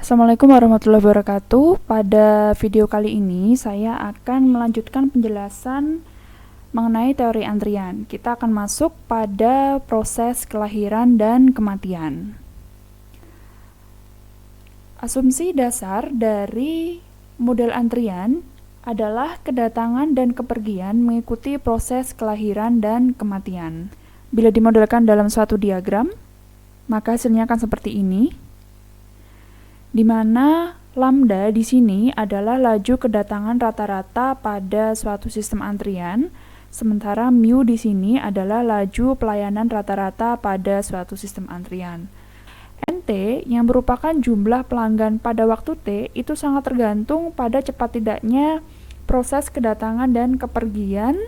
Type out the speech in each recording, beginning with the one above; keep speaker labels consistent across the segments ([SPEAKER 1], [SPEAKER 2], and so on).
[SPEAKER 1] Assalamualaikum warahmatullahi wabarakatuh. Pada video kali ini saya akan melanjutkan penjelasan mengenai teori antrian. Kita akan masuk pada proses kelahiran dan kematian. Asumsi dasar dari model antrian adalah kedatangan dan kepergian mengikuti proses kelahiran dan kematian. Bila dimodelkan dalam suatu diagram, maka hasilnya akan seperti ini, di mana lambda di sini adalah laju kedatangan rata-rata pada suatu sistem antrian, sementara mu di sini adalah laju pelayanan rata-rata pada suatu sistem antrian. NT yang merupakan jumlah pelanggan pada waktu T itu sangat tergantung pada cepat tidaknya proses kedatangan dan kepergian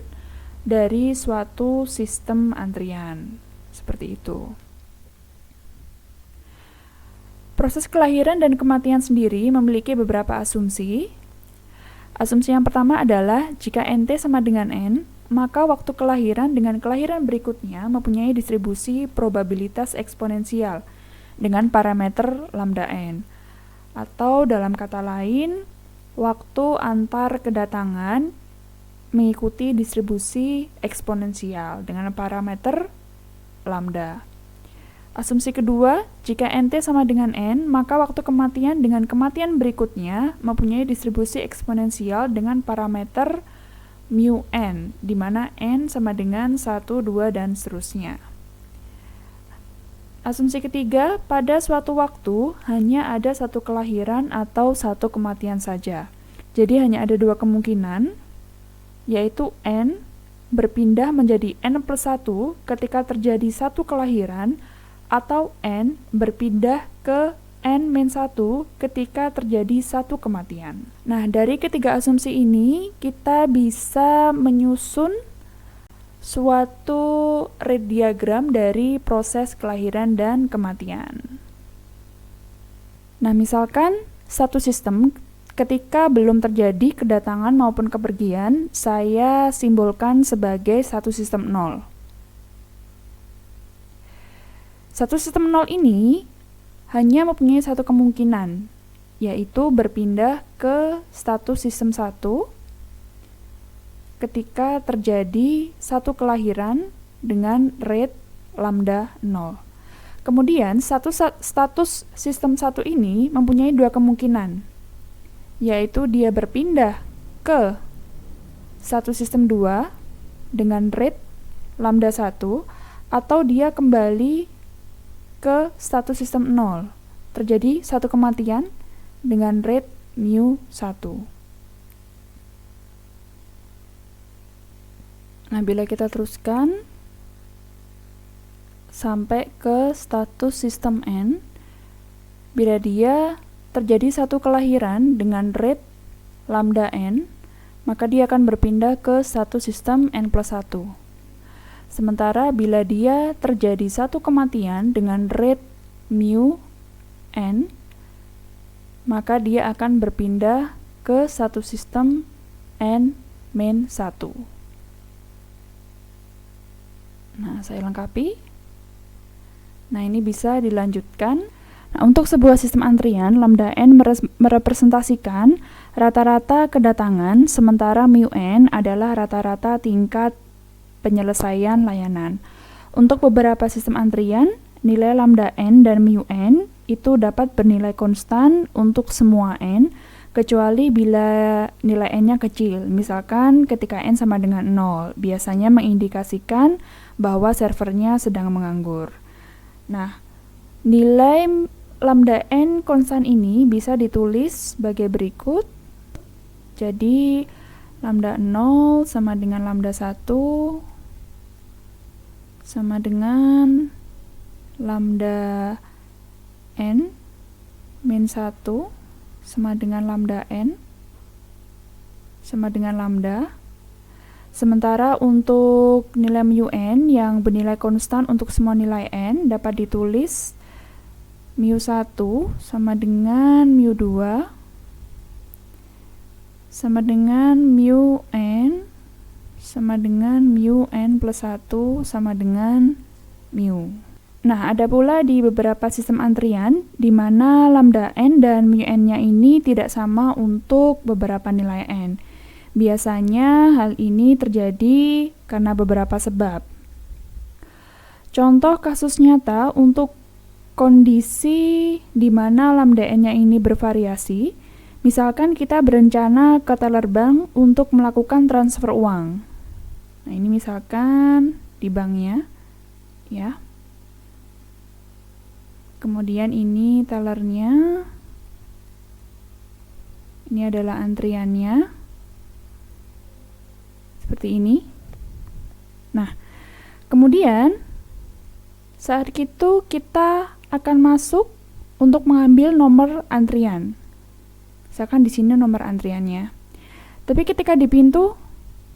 [SPEAKER 1] dari suatu sistem antrian. Seperti itu. Proses kelahiran dan kematian sendiri memiliki beberapa asumsi. Asumsi yang pertama adalah jika NT sama dengan N, maka waktu kelahiran dengan kelahiran berikutnya mempunyai distribusi probabilitas eksponensial dengan parameter lambda N. Atau dalam kata lain, waktu antar kedatangan mengikuti distribusi eksponensial dengan parameter lambda. Asumsi kedua, jika NT sama dengan N, maka waktu kematian dengan kematian berikutnya mempunyai distribusi eksponensial dengan parameter mu N, di mana N sama dengan 1, 2, dan seterusnya. Asumsi ketiga, pada suatu waktu hanya ada satu kelahiran atau satu kematian saja. Jadi hanya ada dua kemungkinan, yaitu N berpindah menjadi N plus 1 ketika terjadi satu kelahiran, atau N berpindah ke N-1 ketika terjadi satu kematian. Nah, dari ketiga asumsi ini, kita bisa menyusun suatu red diagram dari proses kelahiran dan kematian. Nah, misalkan satu sistem ketika belum terjadi kedatangan maupun kepergian, saya simbolkan sebagai satu sistem 0. Satu sistem 0 ini hanya mempunyai satu kemungkinan, yaitu berpindah ke status sistem 1 ketika terjadi satu kelahiran dengan rate lambda 0. Kemudian, status sistem 1 ini mempunyai dua kemungkinan, yaitu dia berpindah ke satu sistem 2 dengan rate lambda 1, atau dia kembali ke status sistem 0. Terjadi satu kematian dengan rate mu 1. Nah, bila kita teruskan sampai ke status sistem N, bila dia terjadi satu kelahiran dengan rate lambda N, maka dia akan berpindah ke status sistem N plus 1. Sementara bila dia terjadi satu kematian dengan rate mu N, maka dia akan berpindah ke satu sistem N-1. Nah, saya lengkapi. Nah, ini bisa dilanjutkan. Nah, untuk sebuah sistem antrian, lambda N merepresentasikan rata-rata kedatangan, sementara mu N adalah rata-rata tingkat penyelesaian layanan. Untuk beberapa sistem antrian, nilai lambda N dan mu N itu dapat bernilai konstan untuk semua N, kecuali bila nilai N-nya kecil. Misalkan ketika N sama dengan 0, biasanya mengindikasikan bahwa servernya sedang menganggur. Nah, nilai lambda N konstan ini bisa ditulis sebagai berikut. Jadi, lambda 0 sama dengan lambda 1 sama dengan lambda N min 1 sama dengan lambda N sama dengan lambda. Sementara untuk nilai mu N yang bernilai konstan untuk semua nilai N dapat ditulis mu 1 sama dengan mu 2 sama dengan mu N sama dengan mu N plus 1 sama dengan mu. Nah, ada pula di beberapa sistem antrian di mana lambda n dan mu n-nya ini tidak sama untuk beberapa nilai n. Biasanya hal ini terjadi karena beberapa sebab. Contoh kasus nyata untuk kondisi di mana lambda n-nya ini bervariasi, misalkan kita berencana ke teller bank untuk melakukan transfer uang. Nah, ini misalkan di banknya, ya. Kemudian ini tellernya, ini adalah antriannya, seperti ini. Nah, kemudian saat itu kita akan masuk untuk mengambil nomor antrian. Misalkan di sini nomor antriannya. Tapi ketika di pintu,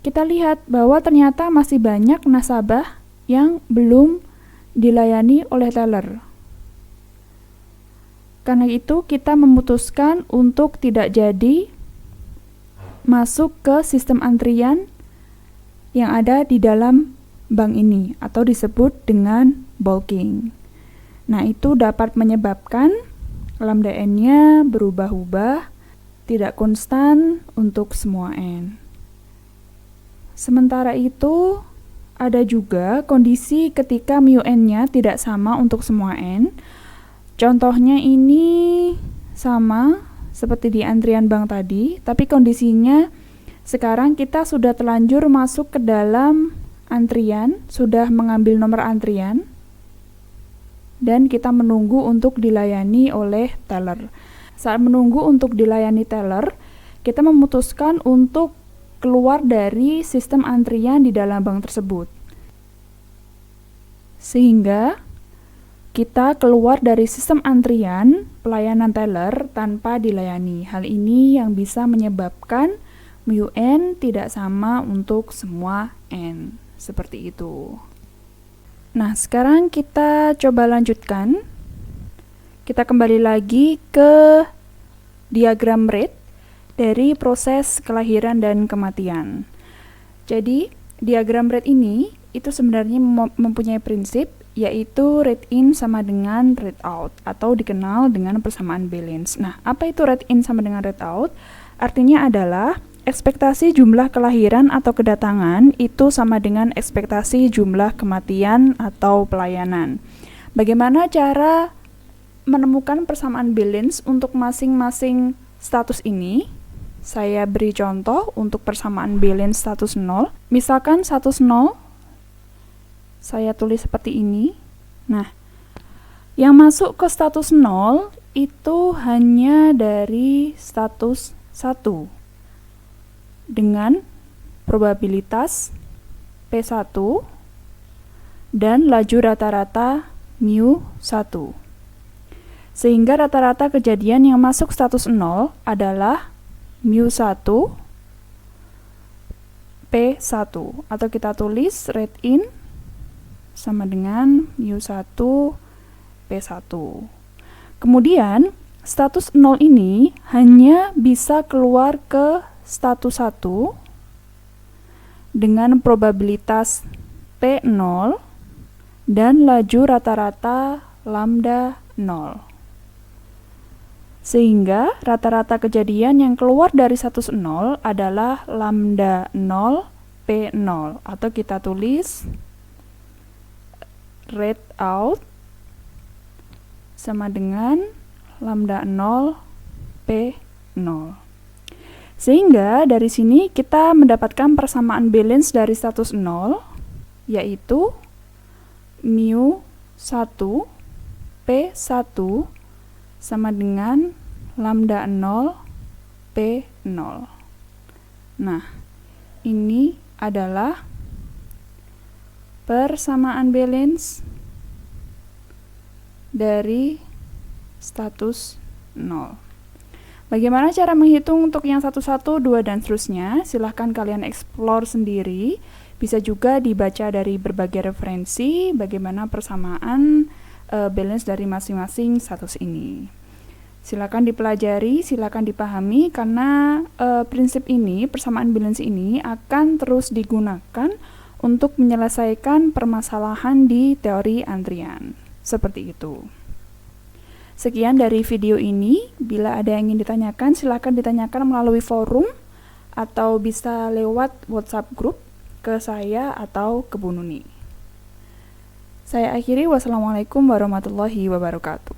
[SPEAKER 1] kita lihat bahwa ternyata masih banyak nasabah yang belum dilayani oleh teller. Karena itu kita memutuskan untuk tidak jadi masuk ke sistem antrian yang ada di dalam bank ini atau disebut dengan bulking. Nah, itu dapat menyebabkan lambda n-nya berubah-ubah, tidak konstan untuk semua n. Sementara itu, ada juga kondisi ketika mu n-nya tidak sama untuk semua n. Contohnya ini sama seperti di antrian bank tadi, tapi kondisinya sekarang kita sudah terlanjur masuk ke dalam antrian, sudah mengambil nomor antrian, dan kita menunggu untuk dilayani oleh teller. Saat menunggu untuk dilayani teller, kita memutuskan untuk keluar dari sistem antrian di dalam bank tersebut. Sehingga kita keluar dari sistem antrian pelayanan teller tanpa dilayani. Hal ini yang bisa menyebabkan mu n tidak sama untuk semua n. Seperti itu. Nah, sekarang kita coba lanjutkan. Kita kembali lagi ke diagram rate dari proses kelahiran dan kematian. Jadi, diagram rate ini itu sebenarnya mempunyai prinsip, yaitu rate in sama dengan rate out, atau dikenal dengan persamaan balance. Nah, apa itu rate in sama dengan rate out? Artinya adalah ekspektasi jumlah kelahiran atau kedatangan itu sama dengan ekspektasi jumlah kematian atau pelayanan. Bagaimana cara menemukan persamaan balance untuk masing-masing status ini? Saya beri contoh untuk persamaan balance status 0. Misalkan status 0, saya tulis seperti ini. Nah, yang masuk ke status 0 itu hanya dari status 1 dengan probabilitas P1 dan laju rata-rata mu1. Sehingga rata-rata kejadian yang masuk status 0 adalah mu1 P1, atau kita tulis rate in sama dengan mu1 P1. Kemudian status 0 ini hanya bisa keluar ke status 1 dengan probabilitas P0 dan laju rata-rata lambda 0. Sehingga rata-rata kejadian yang keluar dari status 0 adalah lambda 0 P0, atau kita tulis rate out sama dengan lambda 0 P0. Sehingga dari sini kita mendapatkan persamaan balance dari status 0, yaitu mu1 P1 sama dengan lambda 0 P0. Nah, ini adalah persamaan balance dari status 0. Bagaimana cara menghitung untuk yang 1, 1, 2, dan seterusnya? Silahkan kalian explore sendiri. Bisa juga dibaca dari berbagai referensi bagaimana persamaan balance dari masing-masing status ini. Silakan dipelajari, silakan dipahami, karena prinsip ini, persamaan balance ini akan terus digunakan untuk menyelesaikan permasalahan di teori antrian. Seperti itu. Sekian dari video ini. Bila ada yang ingin ditanyakan, silakan ditanyakan melalui forum atau bisa lewat WhatsApp group ke saya atau ke Bu Nuni. Saya akhiri, wassalamualaikum warahmatullahi wabarakatuh.